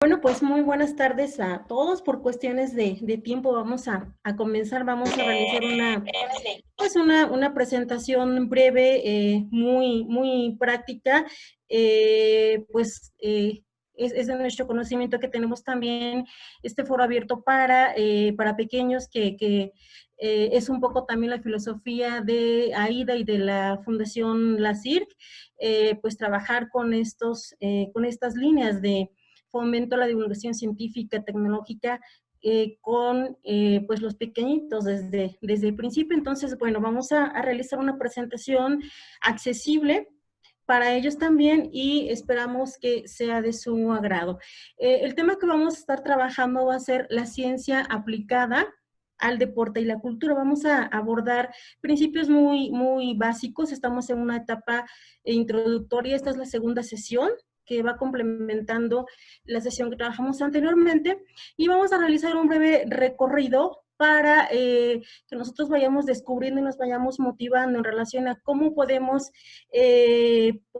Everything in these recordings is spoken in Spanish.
Bueno, pues muy buenas tardes a todos. Por cuestiones de tiempo vamos a comenzar. Vamos a realizar una presentación breve, muy práctica. Es de nuestro conocimiento que tenemos también este foro abierto para pequeños, que es un poco también la filosofía de AIDA y de la Fundación La CIRC, pues trabajar con estas líneas de fomento a la divulgación científica, tecnológica, con pues los pequeñitos desde el principio. Entonces, bueno, vamos a realizar una presentación accesible para ellos también y esperamos que sea de su agrado. El tema que vamos a estar trabajando va a ser la ciencia aplicada al deporte y la cultura. Vamos a abordar principios muy básicos. Estamos en una etapa introductoria. Esta es la segunda sesión que va complementando la sesión que trabajamos anteriormente, y vamos a realizar un breve recorrido para que nosotros vayamos descubriendo y nos vayamos motivando en relación a cómo podemos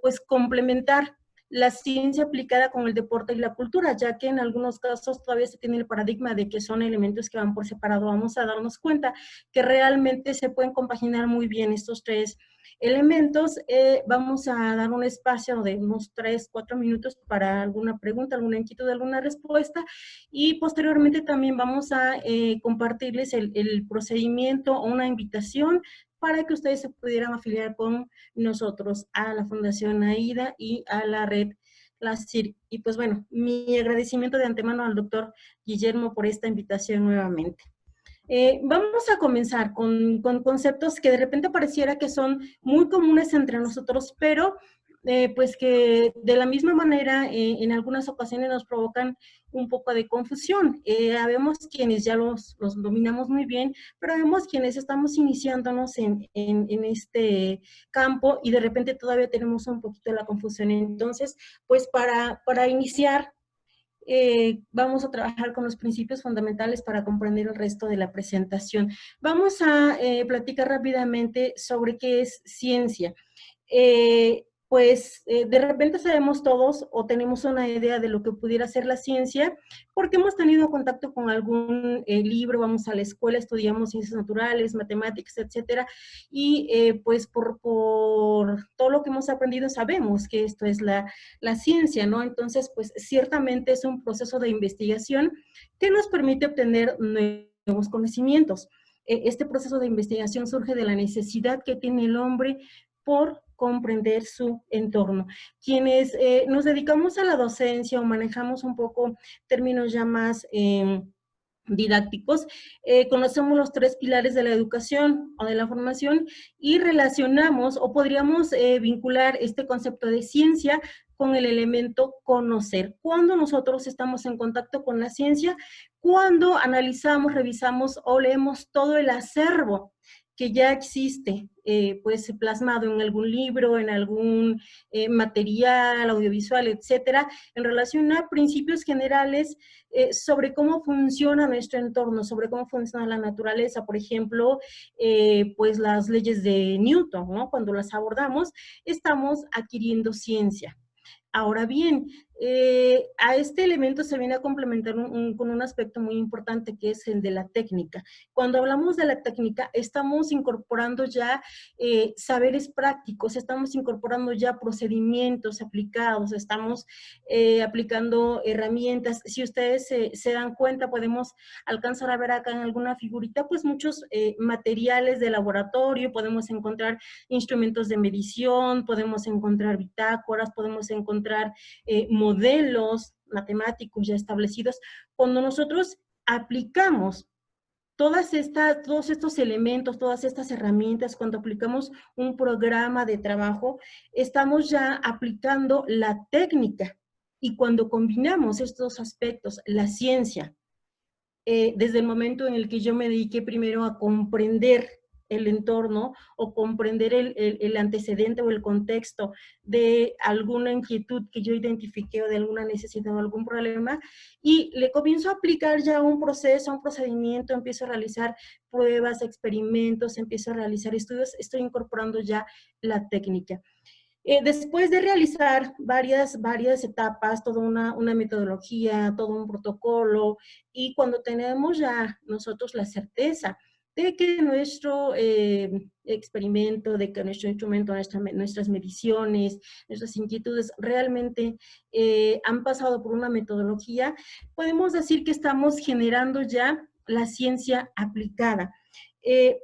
pues complementar la ciencia aplicada con el deporte y la cultura, ya que en algunos casos todavía se tiene el paradigma de que son elementos que van por separado. Vamos a darnos cuenta que realmente se pueden compaginar muy bien estos tres elementos. Vamos a dar un espacio de unos 3-4 minutos para alguna pregunta, alguna inquietud, alguna respuesta, y posteriormente también vamos a compartirles el procedimiento o una invitación para que ustedes se pudieran afiliar con nosotros a la Fundación AIDA y a la red La CIRC. Y pues bueno, mi agradecimiento de antemano al doctor Guillermo por esta invitación nuevamente. Vamos a comenzar con conceptos que de repente pareciera que son muy comunes entre nosotros, pero pues que de la misma manera en algunas ocasiones nos provocan un poco de confusión. Habemos quienes ya los dominamos muy bien, pero habemos quienes estamos iniciándonos en este campo y de repente todavía tenemos un poquito la confusión. Entonces, pues para iniciar, vamos a trabajar con los principios fundamentales para comprender el resto de la presentación. Vamos a platicar rápidamente sobre qué es ciencia. De repente sabemos todos o tenemos una idea de lo que pudiera ser la ciencia porque hemos tenido contacto con algún libro, vamos a la escuela, estudiamos ciencias naturales, matemáticas, etcétera, y pues por todo lo que hemos aprendido sabemos que esto es la ciencia, ¿no? Entonces, pues ciertamente es un proceso de investigación que nos permite obtener nuevos conocimientos. Este proceso de investigación surge de la necesidad que tiene el hombre por comprender su entorno. Quienes nos dedicamos a la docencia o manejamos un poco términos ya más didácticos, conocemos los tres pilares de la educación o de la formación y relacionamos o podríamos vincular este concepto de ciencia con el elemento conocer. Cuando nosotros estamos en contacto con la ciencia, cuando analizamos, revisamos o leemos todo el acervo que ya existe, pues plasmado en algún libro, en algún material audiovisual, etcétera, en relación a principios generales sobre cómo funciona nuestro entorno, sobre cómo funciona la naturaleza, por ejemplo, pues las leyes de Newton, ¿no? Cuando las abordamos, estamos adquiriendo ciencia. Ahora bien, a este elemento se viene a complementar con un aspecto muy importante que es el de la técnica. Cuando hablamos de la técnica, estamos incorporando ya saberes prácticos, estamos incorporando ya procedimientos aplicados, estamos aplicando herramientas. Si ustedes se dan cuenta, podemos alcanzar a ver acá en alguna figurita, pues muchos materiales de laboratorio, podemos encontrar instrumentos de medición, podemos encontrar bitácoras, podemos encontrar modelos matemáticos ya establecidos. Cuando nosotros aplicamos todos estos elementos, todas estas herramientas, cuando aplicamos un programa de trabajo, estamos ya aplicando la técnica. Y cuando combinamos estos aspectos, la ciencia, desde el momento en el que yo me dediqué primero a comprender el entorno o comprender el antecedente o el contexto de alguna inquietud que yo identifiqué o de alguna necesidad o algún problema, y le comienzo a aplicar ya un proceso, un procedimiento, empiezo a realizar pruebas, experimentos, empiezo a realizar estudios, estoy incorporando ya la técnica. Después de realizar varias etapas, toda una metodología, todo un protocolo, y cuando tenemos ya nosotros la certeza de que nuestro experimento, de que nuestro instrumento, nuestras mediciones, nuestras inquietudes realmente han pasado por una metodología, podemos decir que estamos generando ya la ciencia aplicada.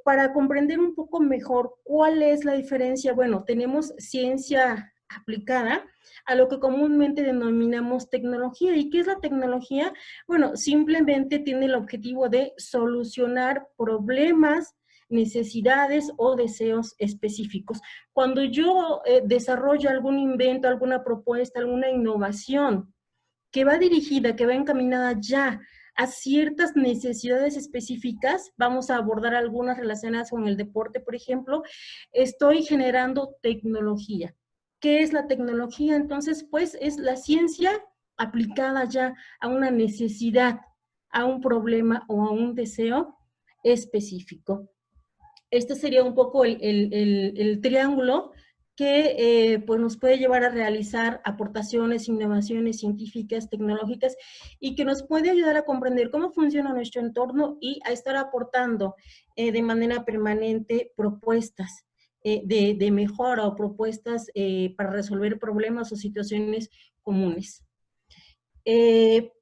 Para comprender un poco mejor cuál es la diferencia, bueno, tenemos ciencia aplicada a lo que comúnmente denominamos tecnología. ¿Y qué es la tecnología? Bueno, simplemente tiene el objetivo de solucionar problemas, necesidades o deseos específicos. Cuando yo desarrollo algún invento, alguna propuesta, alguna innovación que va dirigida, que va encaminada ya a ciertas necesidades específicas, vamos a abordar algunas relacionadas con el deporte, por ejemplo, estoy generando tecnología. ¿Qué es la tecnología? Entonces, pues es la ciencia aplicada ya a una necesidad, a un problema o a un deseo específico. Este sería un poco el triángulo que pues nos puede llevar a realizar aportaciones, innovaciones científicas, tecnológicas, y que nos puede ayudar a comprender cómo funciona nuestro entorno y a estar aportando de manera permanente propuestas de mejora o propuestas para resolver problemas o situaciones comunes. ¿De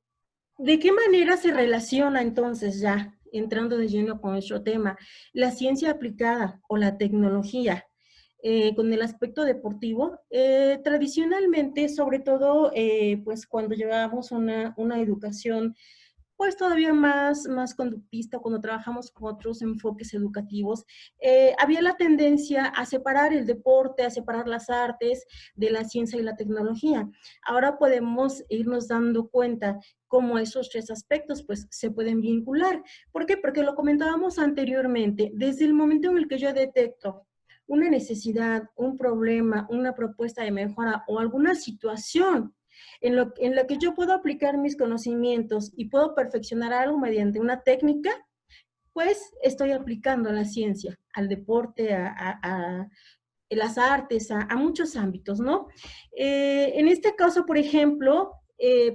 qué manera se relaciona entonces, ya entrando de lleno con nuestro tema, la ciencia aplicada o la tecnología con el aspecto deportivo? Tradicionalmente, sobre todo, pues cuando llevábamos una educación pues todavía más conductista, cuando trabajamos con otros enfoques educativos, había la tendencia a separar el deporte, a separar las artes de la ciencia y la tecnología. Ahora podemos irnos dando cuenta cómo esos tres aspectos pues se pueden vincular. ¿Por qué? Porque lo comentábamos anteriormente, desde el momento en el que yo detecto una necesidad, un problema, una propuesta de mejora o alguna situación en la que yo puedo aplicar mis conocimientos y puedo perfeccionar algo mediante una técnica, pues estoy aplicando la ciencia, al deporte, a las artes, a muchos ámbitos, ¿no? En este caso, por ejemplo,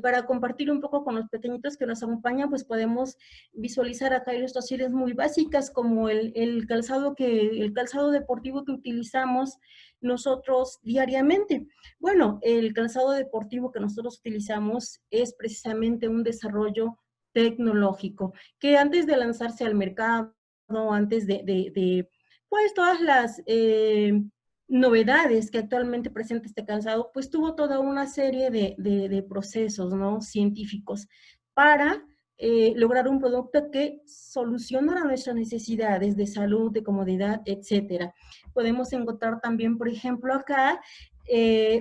para compartir un poco con los pequeñitos que nos acompañan, pues podemos visualizar acá ilustraciones muy básicas como el calzado deportivo que utilizamos nosotros diariamente. Bueno, el calzado deportivo que nosotros utilizamos es precisamente un desarrollo tecnológico que antes de lanzarse al mercado, antes de pues todas las novedades que actualmente presenta este calzado, pues tuvo toda una serie de procesos, ¿no?, científicos para lograr un producto que solucionara nuestras necesidades de salud, de comodidad, etcétera. Podemos encontrar también, por ejemplo, acá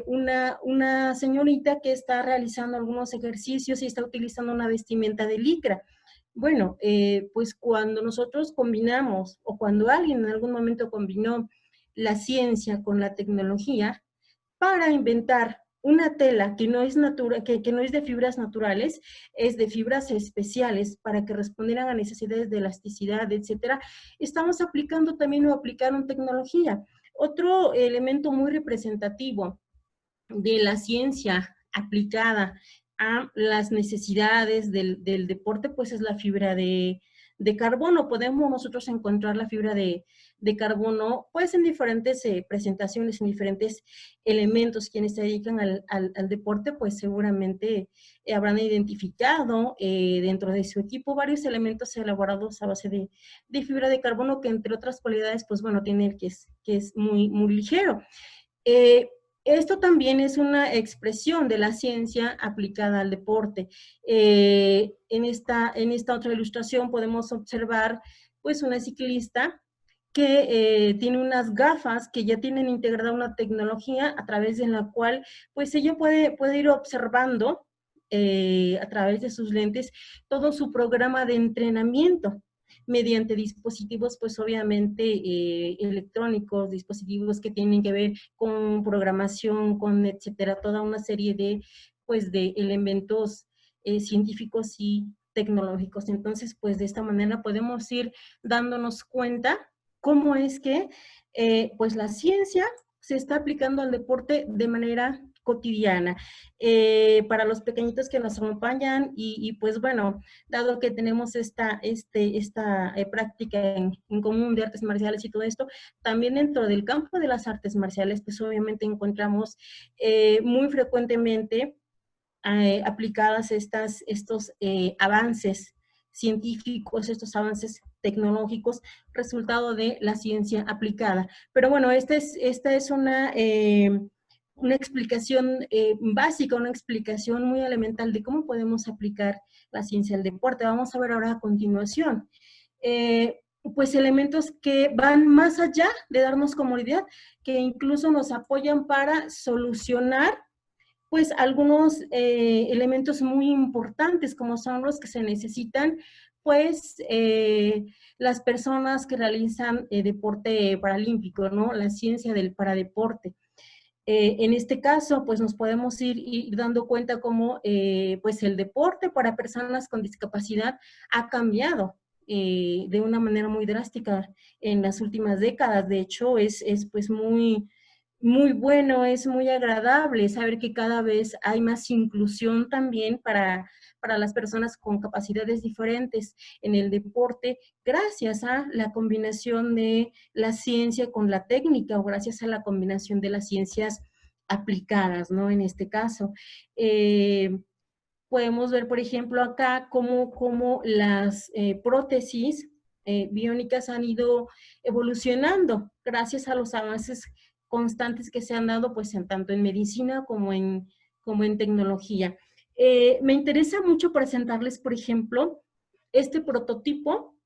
una señorita que está realizando algunos ejercicios y está utilizando una vestimenta de licra. Bueno, pues cuando nosotros combinamos, o cuando alguien en algún momento combinó la ciencia con la tecnología para inventar una tela que no es, que no es de fibras naturales, es de fibras especiales para que respondieran a necesidades de elasticidad, etcétera, estamos aplicando también o aplicaron tecnología. Otro elemento muy representativo de la ciencia aplicada a las necesidades del deporte, pues es la fibra de carbono. Podemos nosotros encontrar la fibra de carbono, pues en diferentes presentaciones, en diferentes elementos. Quienes se dedican al deporte, pues seguramente habrán identificado dentro de su equipo varios elementos elaborados a base de fibra de carbono, que entre otras cualidades, pues bueno, tiene que es muy ligero. Esto también es una expresión de la ciencia aplicada al deporte. En esta otra ilustración podemos observar pues una ciclista que tiene unas gafas que ya tienen integrada una tecnología a través de la cual pues ella puede ir observando a través de sus lentes todo su programa de entrenamiento mediante dispositivos, pues obviamente electrónicos, dispositivos que tienen que ver con programación, con etcétera, toda una serie pues, de elementos científicos y tecnológicos. Entonces, pues de esta manera podemos ir dándonos cuenta cómo es que pues la ciencia se está aplicando al deporte de manera cotidiana. Para los pequeñitos que nos acompañan y pues bueno, dado que tenemos esta práctica en común de artes marciales y todo esto, también dentro del campo de las artes marciales, pues obviamente encontramos muy frecuentemente aplicadas estos avances científicos, estos avances tecnológicos, resultado de la ciencia aplicada. Pero bueno, esta es una explicación básica, una explicación muy elemental de cómo podemos aplicar la ciencia al deporte. Vamos a ver ahora a continuación. Pues elementos que van más allá de darnos comodidad, que incluso nos apoyan para solucionar pues algunos elementos muy importantes, como son los que se necesitan, pues las personas que realizan deporte paralímpico, ¿no? La ciencia del paradeporte. En este caso, pues nos podemos ir dando cuenta cómo pues el deporte para personas con discapacidad ha cambiado de una manera muy drástica en las últimas décadas. De hecho, es pues muy bueno, es muy agradable saber que cada vez hay más inclusión también para las personas con capacidades diferentes en el deporte, gracias a la combinación de la ciencia con la técnica o gracias a la combinación de las ciencias aplicadas, ¿no? En este caso. Podemos ver, por ejemplo, acá cómo las prótesis biónicas han ido evolucionando gracias a los avances constantes que se han dado, pues, tanto en medicina como en tecnología. Me interesa mucho presentarles, por ejemplo, este prototipo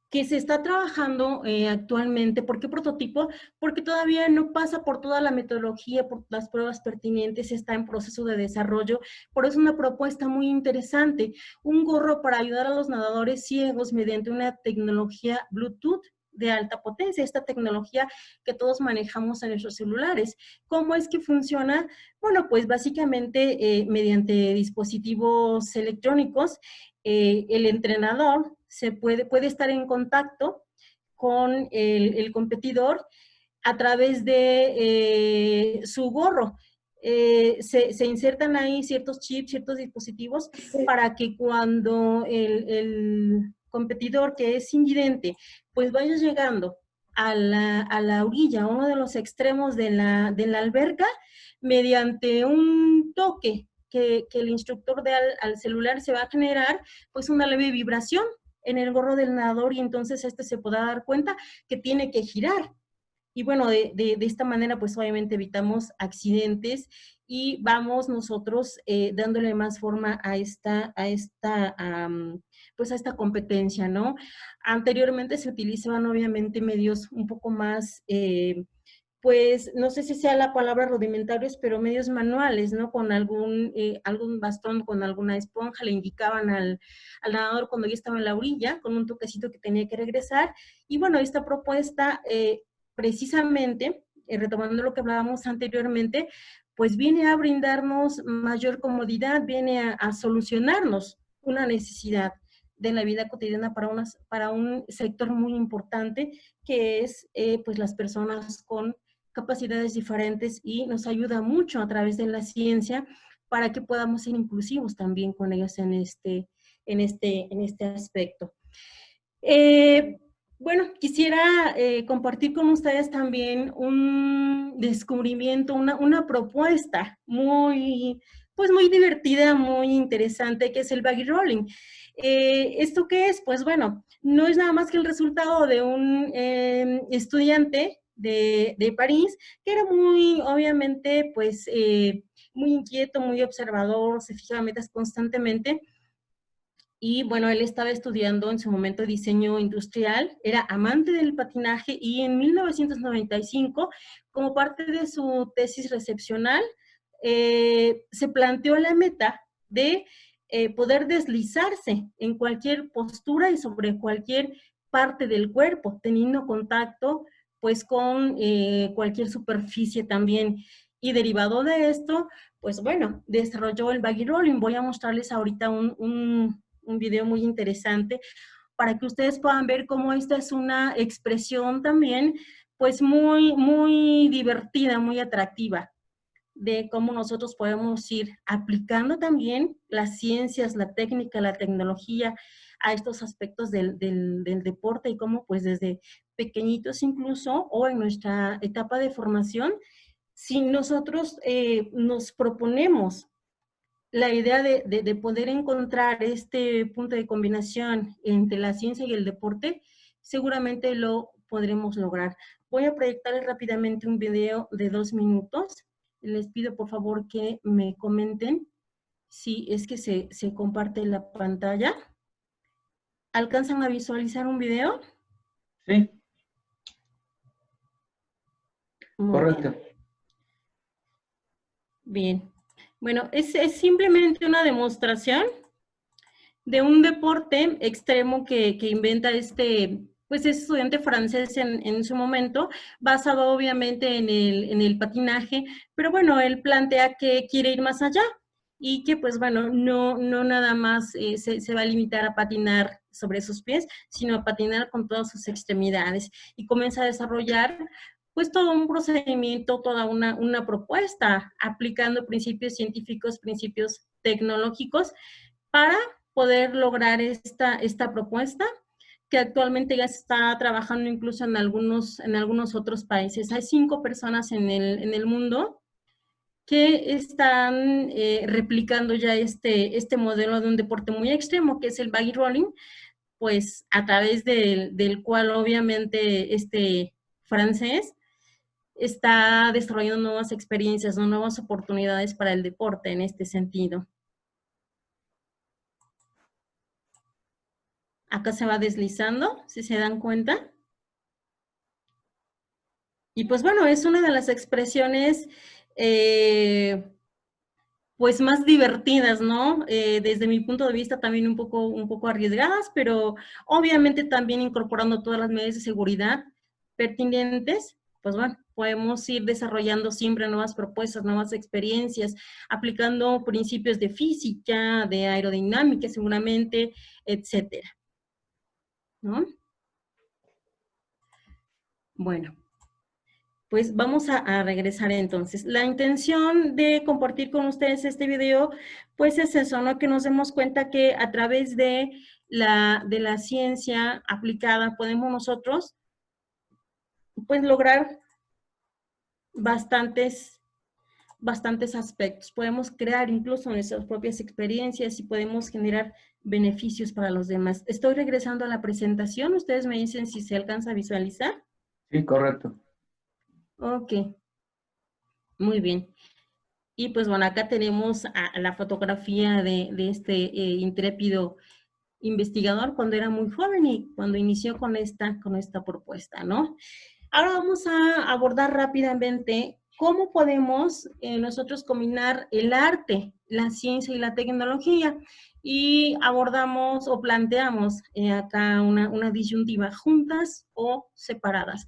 que se está trabajando actualmente. ¿Por qué prototipo? Porque todavía no pasa por toda la metodología, por las pruebas pertinentes, está en proceso de desarrollo, pero es una propuesta muy interesante. Un gorro para ayudar a los nadadores ciegos mediante una tecnología Bluetooth de alta potencia, esta tecnología que todos manejamos en nuestros celulares. ¿Cómo es que funciona? Bueno, pues básicamente mediante dispositivos electrónicos, el entrenador puede estar en contacto con el competidor a través de su gorro. Se insertan ahí ciertos chips, ciertos dispositivos para que cuando el competidor que es invidente, pues vaya llegando a la orilla, a uno de los extremos de la alberca, mediante un toque que el instructor al celular se va a generar, pues una leve vibración en el gorro del nadador y entonces se podrá dar cuenta que tiene que girar. Y bueno, de esta manera pues obviamente evitamos accidentes y vamos nosotros dándole más forma a esta competencia, ¿no? Anteriormente se utilizaban obviamente medios un poco más pues no sé si sea la palabra rudimentarios, pero medios manuales, ¿no? Con algún bastón, con alguna esponja, le indicaban al nadador cuando ya estaba en la orilla, con un toquecito que tenía que regresar. Y bueno, esta propuesta, precisamente, retomando lo que hablábamos anteriormente, pues viene a brindarnos mayor comodidad, viene a solucionarnos una necesidad de la vida cotidiana para un sector muy importante, que es pues las personas con capacidades diferentes y nos ayuda mucho a través de la ciencia para que podamos ser inclusivos también con ellos en este aspecto. Bueno, quisiera compartir con ustedes también un descubrimiento, una propuesta pues muy divertida, muy interesante, que es el baggy rolling. ¿Esto qué es? Pues bueno, no es nada más que el resultado de un estudiante de París, que era muy, obviamente, pues, muy inquieto, muy observador, se fijaba metas constantemente. Y bueno, él estaba estudiando en su momento diseño industrial, era amante del patinaje y en 1995, como parte de su tesis recepcional, se planteó la meta de poder deslizarse en cualquier postura y sobre cualquier parte del cuerpo, teniendo contacto pues con cualquier superficie también. Y derivado de esto, pues bueno, desarrolló el baggy rolling. Voy a mostrarles ahorita un video muy interesante para que ustedes puedan ver cómo esta es una expresión también pues muy, muy divertida, muy atractiva, de cómo nosotros podemos ir aplicando también las ciencias, la técnica, la tecnología a estos aspectos del deporte y cómo pues desde pequeñitos incluso o en nuestra etapa de formación, si nosotros nos proponemos la idea de poder encontrar este punto de combinación entre la ciencia y el deporte, seguramente lo podremos lograr. Voy a proyectarles rápidamente un video de 2 minutos. Les pido por favor que me comenten si es que se comparte la pantalla. ¿Alcanzan a visualizar un video? Sí, Muy correcto. bien. Bien. Bueno, es simplemente una demostración de un deporte extremo que inventa pues es estudiante francés en su momento, basado obviamente en el patinaje, pero bueno, él plantea que quiere ir más allá y que pues bueno, no nada más se va a limitar a patinar sobre sus pies, sino a patinar con todas sus extremidades y comienza a desarrollar pues todo un procedimiento, toda una propuesta, aplicando principios científicos, principios tecnológicos para poder lograr esta propuesta que actualmente ya se está trabajando incluso en algunos otros países. Hay 5 personas en el mundo que están replicando ya este modelo de un deporte muy extremo, que es el buggy rolling, pues a través del cual obviamente este francés está desarrollando nuevas experiencias, ¿no? Nuevas oportunidades para el deporte en este sentido. Acá se va deslizando, si se dan cuenta. Y pues bueno, es una de las expresiones pues más divertidas, ¿no? Desde mi punto de vista también un poco arriesgadas, pero obviamente también incorporando todas las medidas de seguridad pertinentes, pues bueno, podemos ir desarrollando siempre nuevas propuestas, nuevas experiencias, aplicando principios de física, de aerodinámica seguramente, etcétera, ¿no? Bueno. Pues vamos a regresar entonces. La intención de compartir con ustedes este video, pues es eso, ¿no? Que nos demos cuenta que a través de la ciencia aplicada podemos nosotros, pues, lograr bastantes aspectos. Podemos crear incluso nuestras propias experiencias y podemos generar beneficios para los demás. Estoy regresando a la presentación. Ustedes me dicen si se alcanza a visualizar. Sí, correcto. Ok, muy bien. Y pues bueno, acá tenemos a la fotografía de este intrépido investigador cuando era muy joven y cuando inició con esta propuesta, ¿no? Ahora vamos a abordar rápidamente cómo podemos nosotros combinar el arte, la ciencia y la tecnología. Y abordamos o planteamos acá una disyuntiva, juntas o separadas.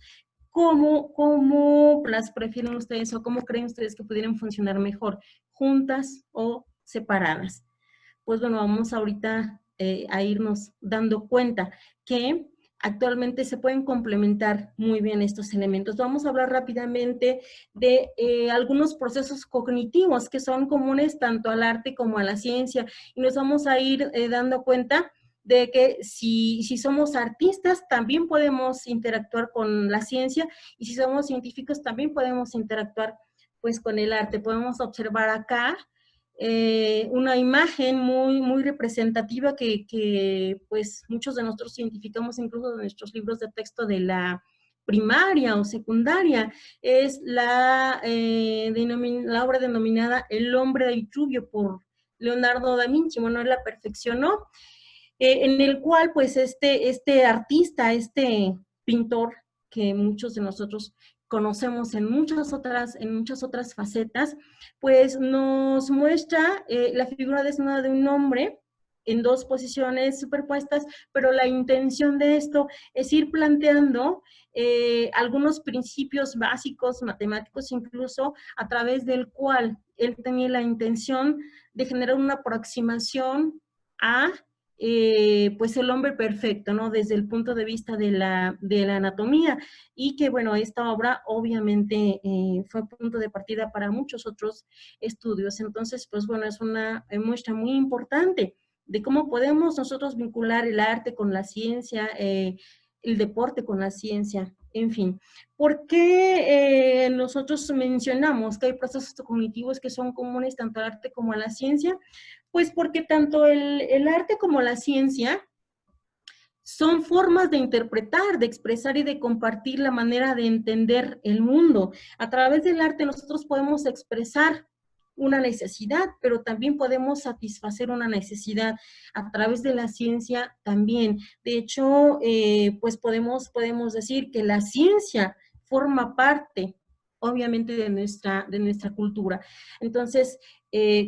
¿Cómo las prefieren ustedes o cómo creen ustedes que pudieran funcionar mejor, juntas o separadas? Pues bueno, vamos ahorita a irnos dando cuenta que actualmente se pueden complementar muy bien estos elementos. Vamos a hablar rápidamente de algunos procesos cognitivos que son comunes tanto al arte como a la ciencia y nos vamos a ir dando cuenta de que si somos artistas también podemos interactuar con la ciencia y si somos científicos también podemos interactuar pues con el arte. Podemos observar acá una imagen muy representativa que pues muchos de nosotros identificamos incluso en nuestros libros de texto de la primaria o secundaria, es la obra denominada El hombre de Vitruvio por Leonardo da Vinci. Bueno, él la perfeccionó, en el cual pues este artista, este pintor que muchos de nosotros conocemos en muchas otras facetas, pues nos muestra la figura desnuda de un hombre en 2 posiciones superpuestas, pero la intención de esto es ir planteando algunos principios básicos, matemáticos incluso, a través del cual él tenía la intención de generar una aproximación a pues el hombre perfecto, ¿no? Desde el punto de vista de la anatomía, y que, bueno, esta obra obviamente fue punto de partida para muchos otros estudios. Entonces, pues bueno, es una muestra muy importante de cómo podemos nosotros vincular el arte con la ciencia, el deporte con la ciencia, en fin. ¿Por qué nosotros mencionamos que hay procesos cognitivos que son comunes tanto al arte como a la ciencia? Pues porque tanto el arte como la ciencia son formas de interpretar, de expresar y de compartir la manera de entender el mundo. A través del arte nosotros podemos expresar una necesidad, pero también podemos satisfacer una necesidad. A través de la ciencia también. De hecho, pues podemos decir que la ciencia forma parte, obviamente, de nuestra cultura. Entonces,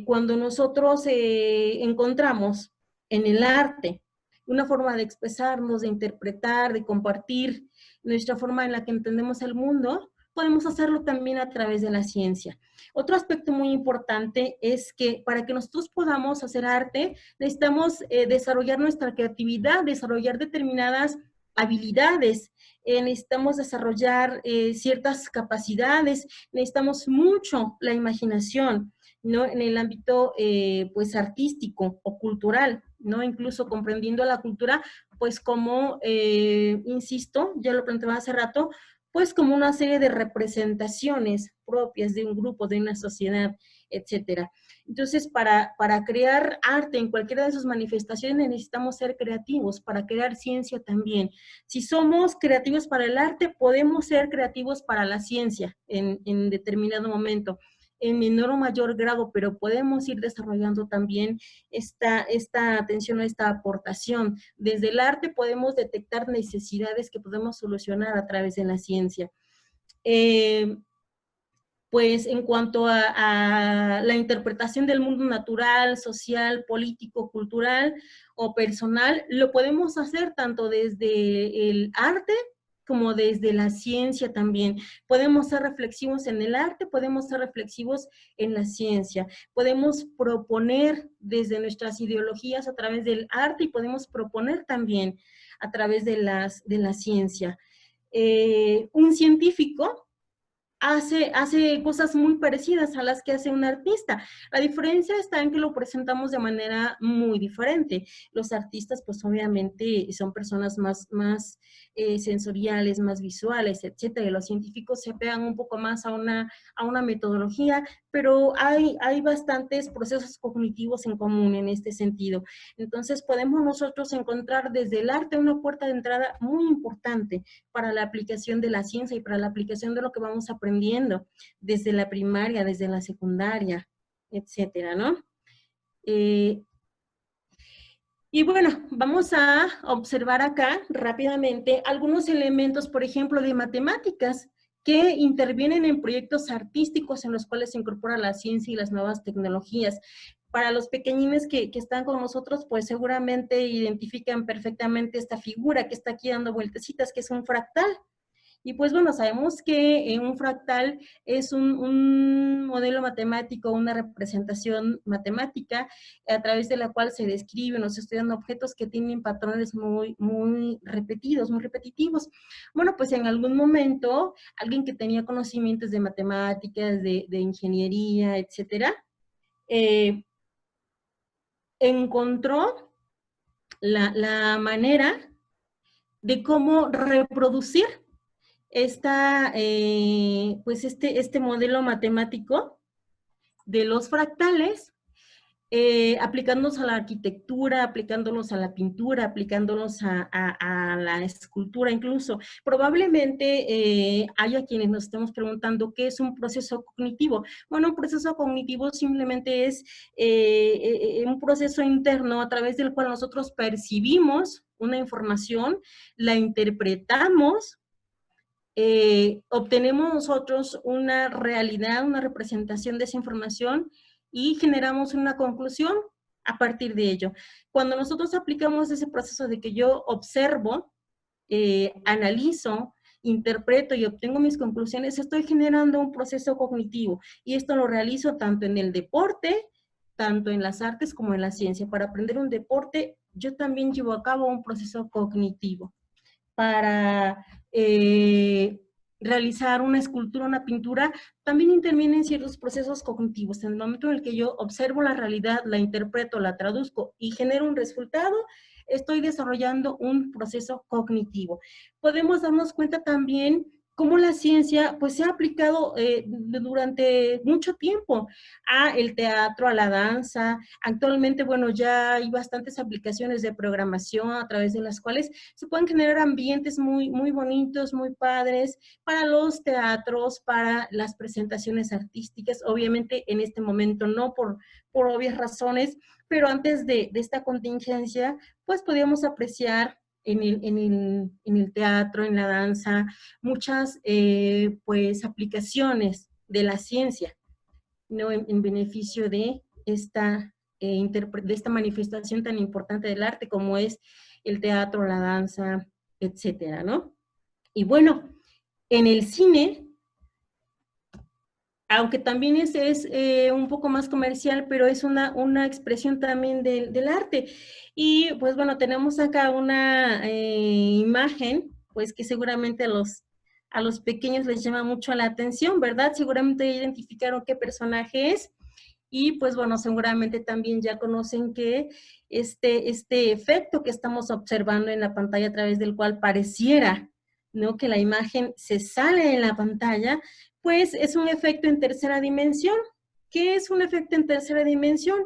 cuando nosotros encontramos en el arte una forma de expresarnos, de interpretar, de compartir nuestra forma en la que entendemos el mundo, podemos hacerlo también a través de la ciencia. Otro aspecto muy importante es que para que nosotros podamos hacer arte, necesitamos desarrollar nuestra creatividad, desarrollar determinadas habilidades, necesitamos desarrollar ciertas capacidades, necesitamos mucho la imaginación, ¿no? En el ámbito pues artístico o cultural, ¿no? Incluso comprendiendo la cultura, pues como, insisto, ya lo planteaba hace rato, pues como una serie de representaciones propias de un grupo, de una sociedad, etcétera. Entonces, para crear arte en cualquiera de sus manifestaciones necesitamos ser creativos, para crear ciencia también. Si somos creativos para el arte, podemos ser creativos para la ciencia en determinado momento, en menor o mayor grado, pero podemos ir desarrollando también esta atención, esta aportación. Desde el arte podemos detectar necesidades que podemos solucionar a través de la ciencia. Pues en cuanto a la interpretación del mundo natural, social, político, cultural o personal, lo podemos hacer tanto desde el arte como desde la ciencia también. Podemos ser reflexivos en el arte, podemos ser reflexivos en la ciencia. Podemos proponer desde nuestras ideologías a través del arte y podemos proponer también a través de la ciencia. Un científico hace cosas muy parecidas a las que hace un artista. La diferencia está en que lo presentamos de manera muy diferente. Los artistas, pues obviamente, son personas más sensoriales, más visuales, etcétera. Y los científicos se apegan un poco más a una metodología, pero hay bastantes procesos cognitivos en común en este sentido. Entonces, podemos nosotros encontrar desde el arte una puerta de entrada muy importante para la aplicación de la ciencia y para la aplicación de lo que vamos aprendiendo desde la primaria, desde la secundaria, etcétera, ¿no? Y bueno, vamos a observar acá rápidamente algunos elementos, por ejemplo, de matemáticas que intervienen en proyectos artísticos en los cuales se incorpora la ciencia y las nuevas tecnologías. Para los pequeñines que están con nosotros, pues seguramente identifican perfectamente esta figura que está aquí dando vueltecitas, que es un fractal. Y pues bueno, sabemos que un fractal es un modelo matemático, una representación matemática a través de la cual se describen o se estudian objetos que tienen patrones muy repetidos, muy repetitivos. Bueno, pues en algún momento, alguien que tenía conocimientos de matemáticas, de ingeniería, etcétera, encontró la manera de cómo reproducir pues este modelo matemático de los fractales, aplicándolos a la arquitectura, aplicándolos a la pintura, aplicándolos a la escultura incluso. Probablemente haya quienes nos estemos preguntando qué es un proceso cognitivo. Bueno, un proceso cognitivo simplemente es un proceso interno a través del cual nosotros percibimos una información, la interpretamos, obtenemos nosotros una realidad, una representación de esa información y generamos una conclusión a partir de ello. Cuando nosotros aplicamos ese proceso de que yo observo, analizo, interpreto y obtengo mis conclusiones, estoy generando un proceso cognitivo y esto lo realizo tanto en el deporte, tanto en las artes como en la ciencia. Para aprender un deporte yo también llevo a cabo un proceso cognitivo para realizar una escultura, una pintura, también intervienen ciertos procesos cognitivos. En el momento en el que yo observo la realidad, la interpreto, la traduzco y genero un resultado, estoy desarrollando un proceso cognitivo. Podemos darnos cuenta también cómo la ciencia pues se ha aplicado durante mucho tiempo a el teatro, a la danza. Actualmente, bueno, ya hay bastantes aplicaciones de programación a través de las cuales se pueden generar ambientes muy, muy bonitos, muy padres para los teatros, para las presentaciones artísticas. Obviamente en este momento no por obvias razones, pero antes de esta contingencia, pues podíamos apreciar en el teatro, en la danza, muchas pues aplicaciones de la ciencia, ¿no? En beneficio de de esta manifestación tan importante del arte como es el teatro, la danza, etcétera, ¿no? Y bueno, en el cine, aunque también es un poco más comercial, pero es una expresión también del arte. Y pues bueno, tenemos acá una imagen, pues que seguramente a los pequeños les llama mucho la atención, ¿verdad? Seguramente identificaron qué personaje es. Y pues bueno, seguramente también ya conocen que este efecto que estamos observando en la pantalla a través del cual pareciera, ¿no?, que la imagen se sale en la pantalla, pues es un efecto en tercera dimensión. ¿Qué es un efecto en tercera dimensión?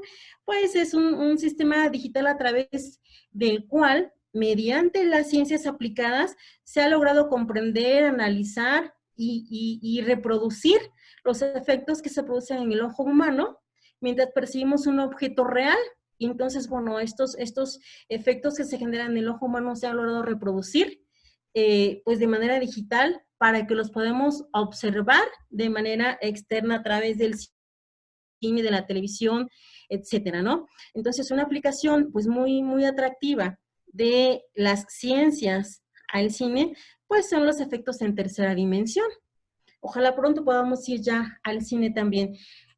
Pues es un sistema digital a través del cual, mediante las ciencias aplicadas, se ha logrado comprender, analizar y reproducir los efectos que se producen en el ojo humano mientras percibimos un objeto real. Y entonces, bueno, estos efectos que se generan en el ojo humano se han logrado reproducir pues de manera digital para que los podamos observar de manera externa a través del cine, de la televisión, etcétera, ¿no? Entonces, una aplicación pues muy, muy atractiva de las ciencias al cine, pues son los efectos en tercera dimensión. Ojalá pronto podamos ir ya al cine también.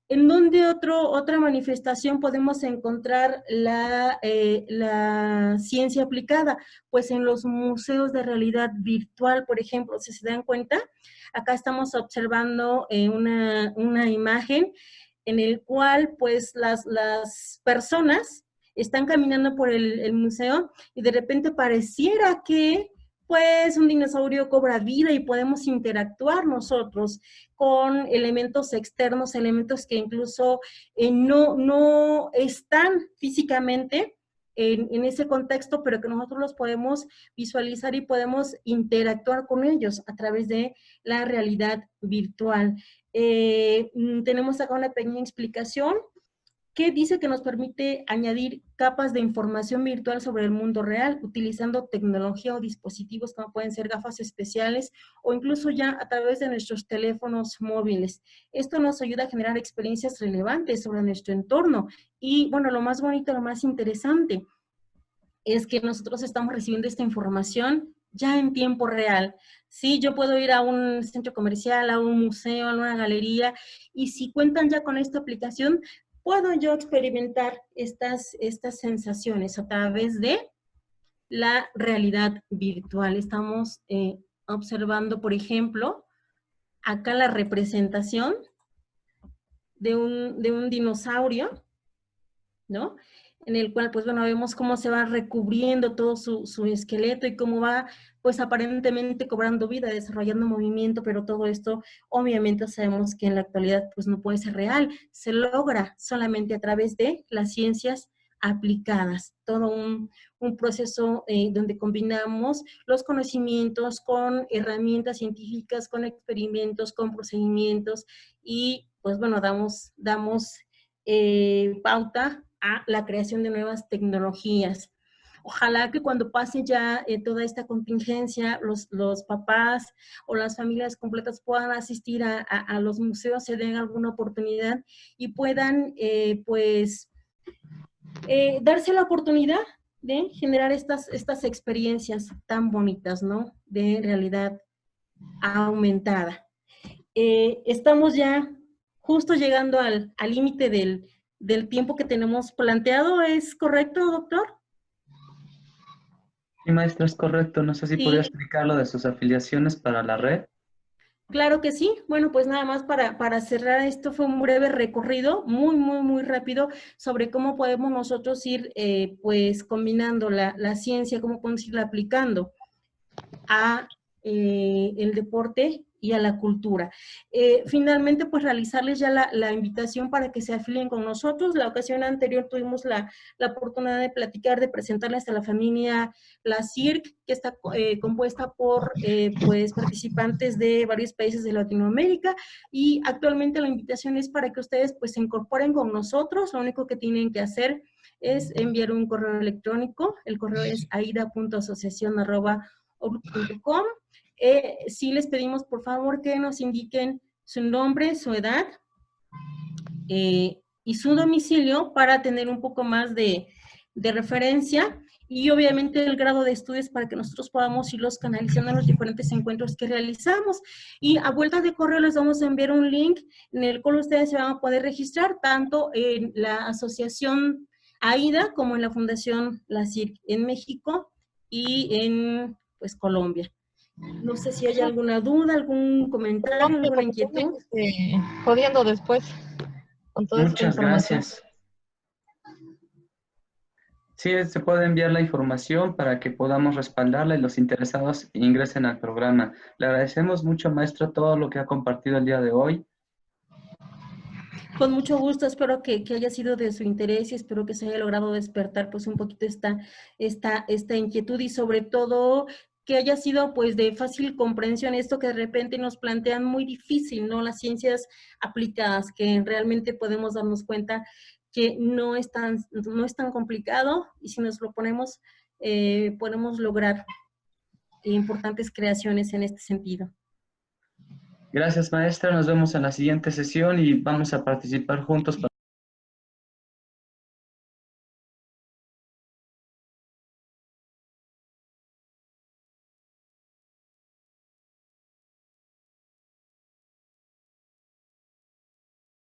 ¿En dónde otra manifestación podemos encontrar la ciencia aplicada? Pues en los museos de realidad virtual, por ejemplo. Si se dan cuenta, acá estamos observando una imagen en el cual pues las personas están caminando por el museo y de repente pareciera que pues un dinosaurio cobra vida y podemos interactuar nosotros con elementos externos, elementos que incluso no están físicamente en ese contexto, pero que nosotros los podemos visualizar y podemos interactuar con ellos a través de la realidad virtual. Tenemos acá una pequeña explicación que dice que nos permite añadir capas de información virtual sobre el mundo real utilizando tecnología o dispositivos como pueden ser gafas especiales o incluso ya a través de nuestros teléfonos móviles. Esto nos ayuda a generar experiencias relevantes sobre nuestro entorno y bueno, lo más bonito, lo más interesante es que nosotros estamos recibiendo esta información ya en tiempo real. Sí, yo puedo ir a un centro comercial, a un museo, a una galería, y si cuentan ya con esta aplicación, puedo yo experimentar estas sensaciones a través de la realidad virtual. Estamos observando, por ejemplo, acá la representación de un dinosaurio, ¿no? En el cual, pues bueno, vemos cómo se va recubriendo todo su esqueleto y cómo va, pues aparentemente cobrando vida, desarrollando movimiento, pero todo esto, obviamente sabemos que en la actualidad, pues no puede ser real, se logra solamente a través de las ciencias aplicadas, todo un proceso donde combinamos los conocimientos con herramientas científicas, con experimentos, con procedimientos y, pues bueno, damos pauta a la creación de nuevas tecnologías. Ojalá que cuando pase ya toda esta contingencia, los papás o las familias completas puedan asistir a los museos, se den alguna oportunidad y puedan, darse la oportunidad de generar estas experiencias tan bonitas, ¿no? De realidad aumentada. Estamos ya justo llegando al límite del tiempo que tenemos planteado. ¿Es correcto, doctor? Sí, maestra, es correcto. No sé si podría Sí, explicar lo de sus afiliaciones para la red. claro que sí. Bueno, pues nada más para cerrar, esto fue un breve recorrido, muy, muy, muy rápido, sobre cómo podemos nosotros ir pues combinando la ciencia, cómo podemos irla aplicando a el deporte y a la cultura. Finalmente, pues realizarles ya la invitación para que se afilien con nosotros. La ocasión anterior tuvimos la oportunidad de platicar, de presentarles a la familia la CIRC, que está compuesta por pues participantes de varios países de Latinoamérica, y actualmente la invitación es para que ustedes pues se incorporen con nosotros. Lo único que tienen que hacer es enviar un correo electrónico. El correo es aida.asociacion@outlook.com. Sí les pedimos por favor que nos indiquen su nombre, su edad y su domicilio para tener un poco más de referencia, y obviamente el grado de estudios para que nosotros podamos irlos canalizando en los diferentes encuentros que realizamos. Y a vuelta de correo les vamos a enviar un link en el cual ustedes se van a poder registrar tanto en la asociación AIDA como en la Fundación La CIRC en México y en pues Colombia. No sé si hay Sí, alguna duda, algún comentario, Colombia, alguna para que inquietud. jodiendo después con toda esta Muchas información. gracias. Sí, se puede enviar la información para que podamos respaldarla y los interesados ingresen al programa. Le agradecemos mucho, maestra, todo lo que ha compartido el día de hoy. Con mucho gusto, espero que haya sido de su interés y espero que se haya logrado despertar pues un poquito esta inquietud, y sobre todo que haya sido pues de fácil comprensión esto que de repente nos plantean muy difícil, ¿no? Las ciencias aplicadas, que realmente podemos darnos cuenta que no es tan complicado, y si nos lo ponemos, podemos lograr importantes creaciones en este sentido. Gracias, maestra. Nos vemos en la siguiente sesión y vamos a participar juntos.